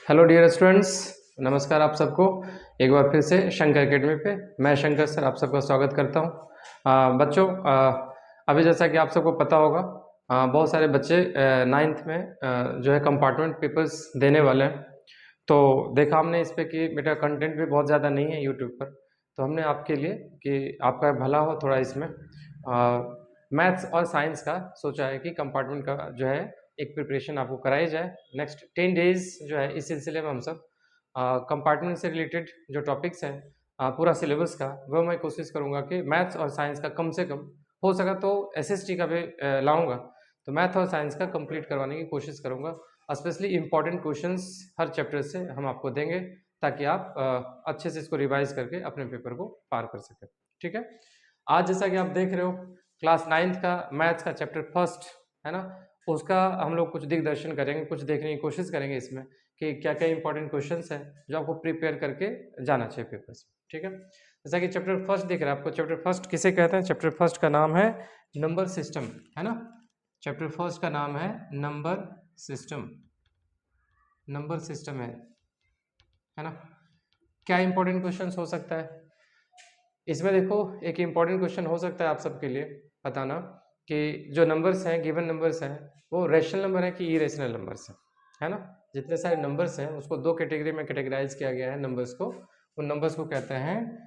Hello dear students, नमस्कार आप सबको एक बार फिर से शंकर एकेडमी पे मैं शंकर सर आप सबका स्वागत करता हूँ। बच्चों, अभी जैसा कि आप सबको पता होगा, बहुत सारे बच्चे नाइन्थ में जो है कंपार्टमेंट पेपर्स देने वाले हैं। तो देखा हमने इस पे कि बेटा कंटेंट भी बहुत ज़्यादा नहीं है यूट्यूब पर, तो हमने आपके लिए कि आपका भला हो थोड़ा इसमें मैथ्स और साइंस का सोचा है कि कंपार्टमेंट का जो है एक प्रिपरेशन आपको कराई जाए। नेक्स्ट 10 डेज जो है इस सिलसिले में हम सब कंपार्टमेंट से रिलेटेड जो टॉपिक्स हैं, पूरा सिलेबस का, वो मैं कोशिश करूँगा कि मैथ्स और साइंस का कम से कम हो सका तो एसएसटी का भी लाऊंगा, तो मैथ और साइंस का कंप्लीट करवाने की कोशिश करूँगा। स्पेशली इंपॉर्टेंट क्वेश्चंस हर चैप्टर से हम आपको देंगे ताकि आप अच्छे से इसको रिवाइज करके अपने पेपर को पार कर सकें। ठीक है, आज जैसा कि आप देख रहे हो क्लास 9th का मैथ्स का चैप्टर फर्स्ट है ना, उसका हम लोग कुछ दिग्दर्शन करेंगे, कुछ देखने की कोशिश करेंगे इसमें कि क्या क्या इंपॉर्टेंट क्वेश्चंस हैं जो आपको प्रिपेयर करके जाना चाहिए पेपर से। ठीक है, जैसा कि चैप्टर फर्स्ट दिख रहा है आपको, चैप्टर फर्स्ट किसे कहते हैं? चैप्टर फर्स्ट का नाम है नंबर सिस्टम, है ना। चैप्टर फर्स्ट का नाम है नंबर सिस्टम, नंबर सिस्टम है ना। क्या इंपॉर्टेंट क्वेश्चन हो सकता है इसमें? देखो, एक इंपॉर्टेंट क्वेश्चन हो सकता है आप सबके लिए बताना कि जो नंबर्स हैं, गिवन नंबर्स हैं, वो रैशनल नंबर है कि इरेशनल नंबर्स है ना। जितने सारे नंबर्स हैं उसको दो कैटेगरी में कैटेगराइज किया गया है नंबर्स को। उन नंबर्स को कहते हैं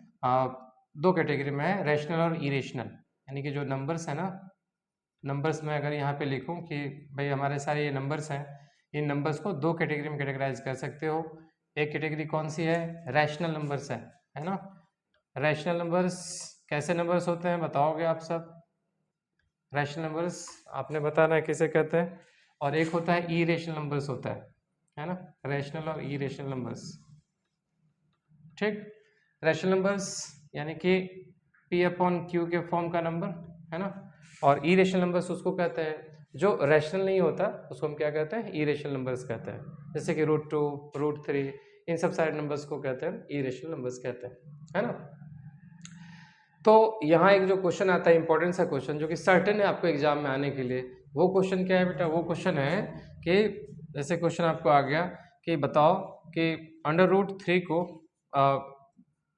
दो कैटेगरी में है, रैशनल और इरेशनल। यानी कि जो नंबर्स है ना, नंबर्स में अगर यहाँ पे लिखूँ कि भाई हमारे सारे ये नंबर्स हैं, इन नंबर्स को दो कैटेगरी में कैटेगराइज कर सकते हो। एक कैटेगरी कौन सी है? रैशनल नंबर्स है ना। रैशनल नंबर्स कैसे नंबर्स होते हैं बताओगे आप सब? रैशनल नंबर्स आपने बताना है किसे कहते हैं। और एक होता है इरेशनल नंबर्स होता है ना, रैशनल और इरेशनल नंबर्स। ठीक, रैशनल नंबर्स यानी कि P अपॉन Q के फॉर्म का नंबर है ना, और इरेशनल नंबर्स उसको कहते हैं जो रैशनल नहीं होता, उसको हम क्या कहते हैं? इरेशनल नंबर्स कहते हैं। जैसे कि √2, √3, इन सब सारे नंबर्स को कहते हैं इरेशनल नंबर्स कहते हैं, है ना। तो यहाँ एक जो क्वेश्चन आता है, इंपॉर्टेंट सा क्वेश्चन जो कि सर्टेन है आपको एग्जाम में आने के लिए, वो क्वेश्चन क्या है बेटा? वो क्वेश्चन है कि जैसे क्वेश्चन आपको आ गया कि बताओ कि √3 को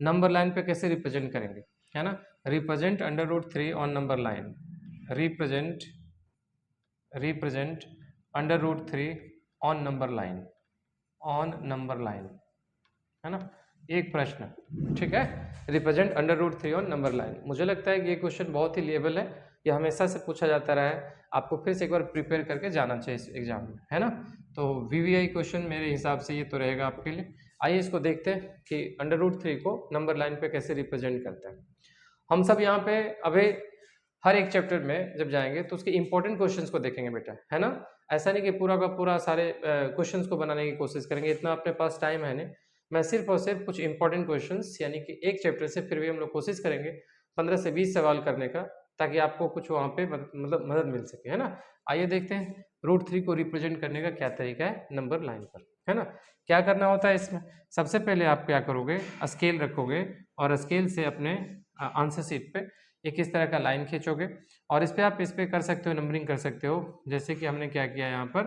नंबर लाइन पे कैसे रिप्रेजेंट करेंगे, है ना। Represent √3 on number line, represent √3 on number line, on number line, है ना। एक प्रश्न, ठीक है, रिप्रेजेंट √3 ऑन नंबर लाइन। मुझे लगता है कि ये क्वेश्चन बहुत ही लेवल है, ये हमेशा से पूछा जाता रहा है, आपको फिर से एक बार प्रिपेयर करके जाना चाहिए इस एग्जाम में, है ना। तो वीवीआई क्वेश्चन मेरे हिसाब से ये तो रहेगा आपके लिए। आइए इसको देखते हैं कि √3 को नंबर लाइन पे कैसे रिप्रेजेंट करते हैं। हम सब यहाँ पे अभी हर एक चैप्टर में जब जाएंगे तो उसके इंपॉर्टेंट क्वेश्चंस को देखेंगे बेटा, है ना। ऐसा नहीं कि पूरा का पूरा सारे क्वेश्चंस को बनाने की कोशिश करेंगे, इतना अपने पास टाइम है नहीं। मैं सिर्फ और सिर्फ कुछ इंपॉर्टेंट क्वेश्चंस यानी कि एक चैप्टर से फिर भी हम लोग कोशिश करेंगे 15 से 20 सवाल करने का, ताकि आपको कुछ वहाँ पे मतलब मदद मिल सके, है ना। आइए देखते हैं √3 को रिप्रेजेंट करने का क्या तरीका है नंबर लाइन पर, है ना। क्या करना होता है इसमें? सबसे पहले आप क्या करोगे, स्केल रखोगे और स्केल से अपने आंसर शीट पे एक इस तरह का लाइन खींचोगे, और इस पे आप इस पे कर सकते हो, नंबरिंग कर सकते हो। जैसे कि हमने क्या किया यहाँ पर,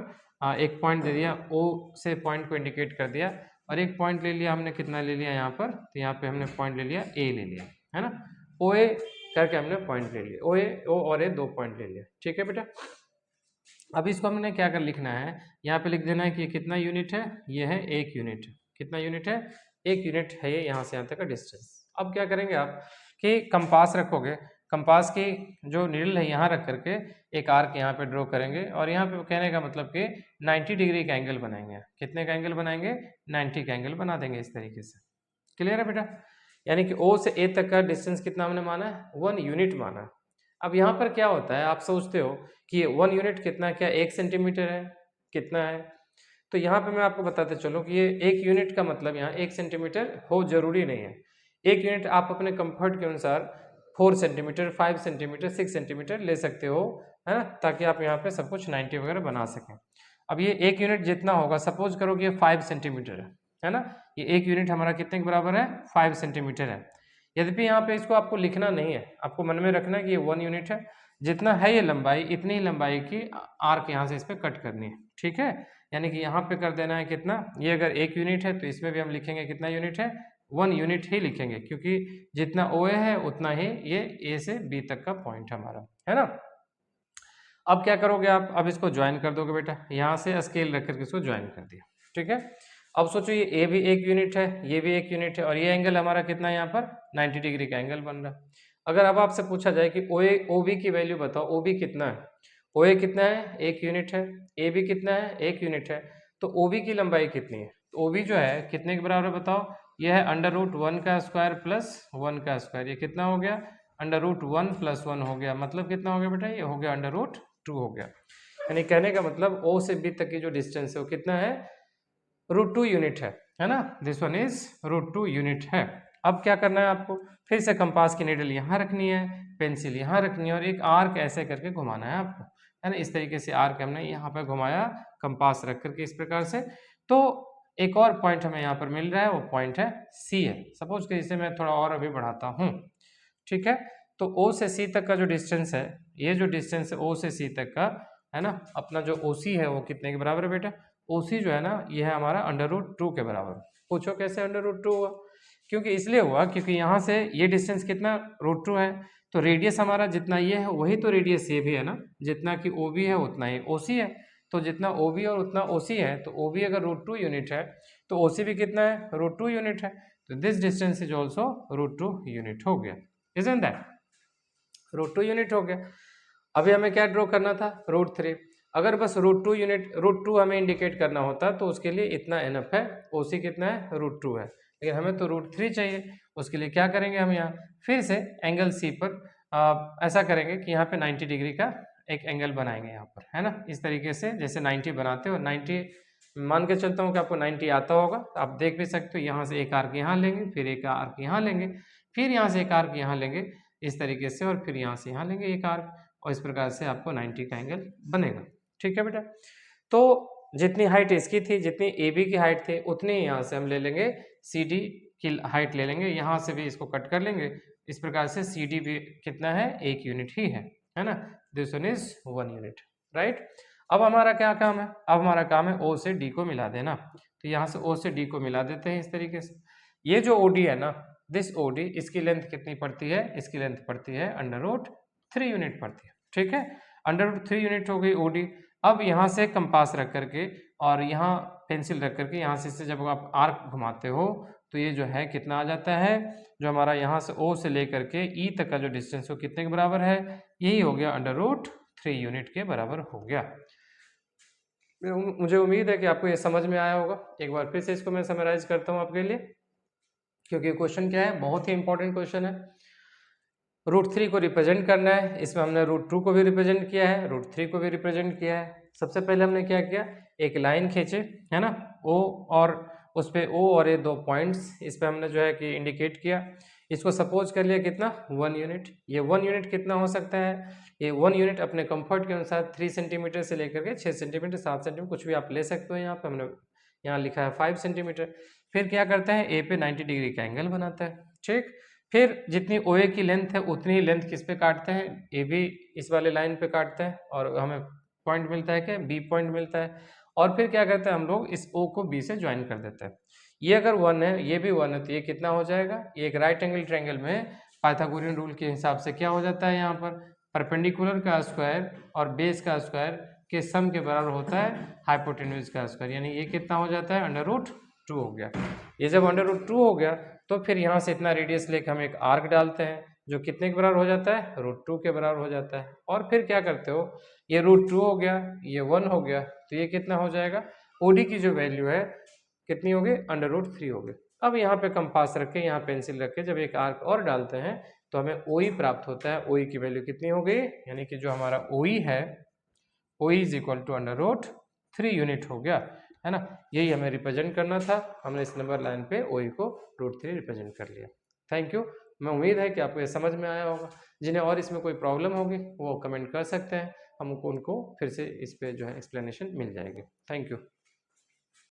एक पॉइंट दे दिया, O से पॉइंट को इंडिकेट कर दिया, और एक पॉइंट ले लिया हमने, कितना ले लिया यहाँ पर, तो यहाँ पे हमने पॉइंट ले लिया A ले लिया, है ना। OA करके हमने पॉइंट ले लिया, O और A दो पॉइंट ले लिया, ठीक है बेटा। अब इसको हमने क्या कर लिखना है, यहाँ पे लिख देना है कि ये कितना यूनिट है, ये है 1 यूनिट। कितना यूनिट है? 1 यूनिट है ये यहाँ से यहाँ तक का डिस्टेंस। अब क्या करेंगे आप कि कंपास रखोगे, कंपास की जो नीडल है यहाँ रख करके एक आर्क यहाँ पे ड्रॉ करेंगे, और यहाँ पे कहने का मतलब कि 90 डिग्री का एंगल बनाएंगे। कितने का एंगल बनाएंगे? 90 का एंगल बना देंगे इस तरीके से। क्लियर है बेटा? यानी कि O से A तक का डिस्टेंस कितना हमने माना है? 1 यूनिट माना है। अब यहाँ पर क्या होता है, आप सोचते हो कि 1 यूनिट कितना है, क्या 1 सेंटीमीटर है, कितना है? तो यहाँ पे मैं आपको बताते चलूँ कि ये 1 यूनिट का मतलब यहाँ 1 सेंटीमीटर हो जरूरी नहीं है। 1 यूनिट आप अपने कंफर्ट के अनुसार 4 सेंटीमीटर, 5 सेंटीमीटर, 6 सेंटीमीटर ले सकते हो, है ना, ताकि आप यहाँ पे सब कुछ 90 वगैरह बना सकें। अब ये 1 यूनिट जितना होगा, सपोज करो कि ये 5 सेंटीमीटर है ना, ये 1 यूनिट हमारा कितने के बराबर है? 5 सेंटीमीटर है। यद्यपि यहाँ पे इसको आपको लिखना नहीं है, आपको मन में रखना है कि ये 1 यूनिट है, जितना है ये लंबाई, इतनी ही लंबाई की आर्क यहाँ से इस पर कट करनी है, ठीक है। यानी कि यहाँ पे कर देना है कितना, ये अगर 1 यूनिट है तो इसमें भी हम लिखेंगे कितना यूनिट है, 1 यूनिट ही लिखेंगे, क्योंकि जितना ओ ए है उतना ही ये ए से बी तक का पॉइंट हमारा, है ना। अब क्या करोगे आप, अब इसको ज्वाइन कर दोगे बेटा, यहाँ से स्केल रख करके इसको ज्वाइन कर दिया, ठीक है। अब सोचो ये ए भी 1 यूनिट है, ये भी 1 यूनिट है, और ये एंगल हमारा कितना है यहाँ पर 90 डिग्री का एंगल बन रहा है। अगर अब आपसे पूछा जाए कि ओ बी की वैल्यू बताओ, ओ बी कितना है, ओ ए कितना है 1 यूनिट है, ए बी कितना है 1 यूनिट है, तो ओ बी की लंबाई कितनी है, तो ओ बी जो है कितने के बराबर है बताओ, यह है अंडर रूट 1 का स्क्वायर प्लस 1 का स्क्वायर, ये कितना हो गया अंडर रूट 1 प्लस 1 हो गया, मतलब कितना हो गया बेटा, ये हो गया अंडर रूट 2 हो गया। यानी कहने का मतलब ओ से बी तक की जो डिस्टेंस है वो कितना है, √2 यूनिट है ना, दिस वन इज √2 यूनिट है। अब क्या करना है आपको, फिर से कंपास की नीडल यहाँ रखनी है, पेंसिल यहाँ रखनी है, और एक आर्क ऐसे करके घुमाना है आपको, है ना। इस तरीके से आर्क हमने यहाँ पर घुमाया कंपास रख करके इस प्रकार से। तो एक और पॉइंट हमें यहाँ पर मिल रहा है, वो पॉइंट है सी है। सपोज कि इसे मैं थोड़ा और अभी बढ़ाता हूँ, ठीक है। तो ओ से सी तक का जो डिस्टेंस है, ये जो डिस्टेंस है ओ से सी तक का, है ना, अपना जो ओ सी है वो कितने के बराबर है बेटा, ओ सी जो है ना ये है हमारा अंडर रूट 2 के बराबर। पूछो कैसे अंडर रूट 2 हुआ, क्योंकि इसलिए हुआ क्योंकि यहाँ से ये डिस्टेंस कितना √2 है, तो रेडियस हमारा जितना ये है वही तो रेडियस ये भी है ना, जितना कि ओ बी है उतना ही ओ सी है, तो जितना ओ बी और उतना ओ सी है, तो ओ बी अगर √2 यूनिट है तो ओ सी भी कितना है √2 यूनिट है, तो this distance is also √2 unit हो गया, इजंट दैट, √2 यूनिट हो गया। अभी हमें क्या ड्रॉ करना था, √3। अगर बस √2 यूनिट, √2 हमें इंडिकेट करना होता तो उसके लिए इतना एनफ है, ओसी कितना है √2 है, लेकिन हमें तो √3 चाहिए। उसके लिए क्या करेंगे हम, यहाँ फिर से एंगल सी पर ऐसा करेंगे कि यहाँ पे 90 डिग्री का एक एंगल बनाएंगे यहाँ पर, है ना, इस तरीके से जैसे 90 बनाते हो। 90 मान के चलता हूँ कि आपको 90 आता होगा, तो आप देख भी सकते हो। यहाँ से एक आर्क यहाँ लेंगे, फिर एक आर्क यहाँ लेंगे, फिर यहाँ से एक आर्क यहाँ लेंगे इस तरीके से, और फिर यहाँ से यहाँ लेंगे एक आर्क, और इस प्रकार से आपको 90 का एंगल बनेगा, ठीक है बेटा। तो जितनी हाइट इसकी थी, जितनी ए बी की हाइट थी, उतनी यहाँ से हम ले लेंगे सी डी की हाइट ले लेंगे, यहाँ से भी इसको कट कर लेंगे। इस प्रकार से सी डी भी कितना है 1 यूनिट ही है ना, this one is 1 unit, right. अब हमारा क्या काम है, अब हमारा काम है ओ से डी को मिला देना, तो यहाँ से ओ से डी को मिला देते हैं इस तरीके से। ये जो ओ डी है ना, दिस ओ डी, इसकी लेंथ कितनी पड़ती है, इसकी लेंथ पड़ती है अंडर रूट 3 यूनिट पड़ती है, ठीक है। अंडर रूट 3 यूनिट हो गई ओ डी। अब यहाँ से कंपास रख करके और यहाँ पेंसिल रख करके यहाँ से जब आप आर्क घुमाते हो तो ये जो है कितना आ जाता है, जो हमारा यहाँ से ओ से लेकर के ई तक का जो डिस्टेंस हो कितने के बराबर है, यही हो गया अंडर रूट 3 यूनिट के बराबर हो गया। मुझे उम्मीद है कि आपको ये समझ में आया होगा। एक बार फिर से इसको मैं समराइज करता हूँ आपके लिए, क्योंकि क्वेश्चन क्या है, बहुत ही इंपॉर्टेंट क्वेश्चन है। √3 को रिप्रेजेंट करना है, इसमें हमने √2 को भी रिप्रेजेंट किया है, √3 को भी रिप्रेजेंट किया है। सबसे पहले हमने क्या किया, एक लाइन खींचे, है ना, ओ, और उस पे ओ और ये 2 पॉइंट्स इस पे हमने जो है कि इंडिकेट किया। इसको सपोज कर लिया कितना 1 यूनिट। ये 1 यूनिट कितना हो सकता है, ये 1 यूनिट अपने कंफर्ट के अनुसार 3 सेंटीमीटर से लेकर के 6 सेंटीमीटर 7 सेंटीमीटर कुछ भी आप ले सकते हो। यहाँ पे हमने यहाँ लिखा है 5 सेंटीमीटर। फिर क्या करता है, ए पे 90 डिग्री का एंगल बनाता है, ठीक। फिर जितनी ओ ए की लेंथ है उतनी ही लेंथ किस पे काटते हैं, ए बी इस वाले लाइन पे काटते हैं, और हमें पॉइंट मिलता है क्या, बी पॉइंट मिलता है। और फिर क्या करते हैं हम लोग, इस ओ को बी से ज्वाइन कर देते हैं। ये अगर 1 है, ये भी 1 है, तो ये कितना हो जाएगा, ये एक राइट एंगल ट्रायंगल में पाइथागोरियन रूल के हिसाब से क्या हो जाता है, यहाँ पर परपेंडिकुलर का स्क्वायर और बेस का स्क्वायर के सम के बराबर होता है हाइपोटेन्यूज का स्क्वायर, यानी ये कितना हो जाता है अंडर रूट 2 हो गया। ये जब अंडर रूट 2 हो गया तो फिर यहाँ से इतना रेडियस लेकर हम एक आर्क डालते हैं जो कितने के बराबर हो जाता है, √2 के बराबर हो जाता है। और फिर क्या करते हो, ये √2 हो गया, ये 1 हो गया, तो ये कितना हो जाएगा, ओडी की जो वैल्यू है कितनी हो गई, अंडर रूट 3 हो गई। अब यहाँ पे कंपास रख के, यहाँ पेंसिल रख के जब एक आर्क और डालते हैं तो हमें ओई प्राप्त होता है। ओई की वैल्यू कितनी हो गई, यानी कि जो हमारा ओई है, OE is equal to under root 3 unit हो गया, है ना। यही हमें रिप्रेजेंट करना था, हमने इस नंबर लाइन पे ओई को √3 रिप्रेजेंट कर लिया। Thank you. मैं उम्मीद है कि आपको ये समझ में आया होगा। जिन्हें और इसमें कोई प्रॉब्लम होगी वो कमेंट कर सकते हैं, हमको उनको फिर से इस पे जो है एक्सप्लेनेशन मिल जाएगी। Thank you.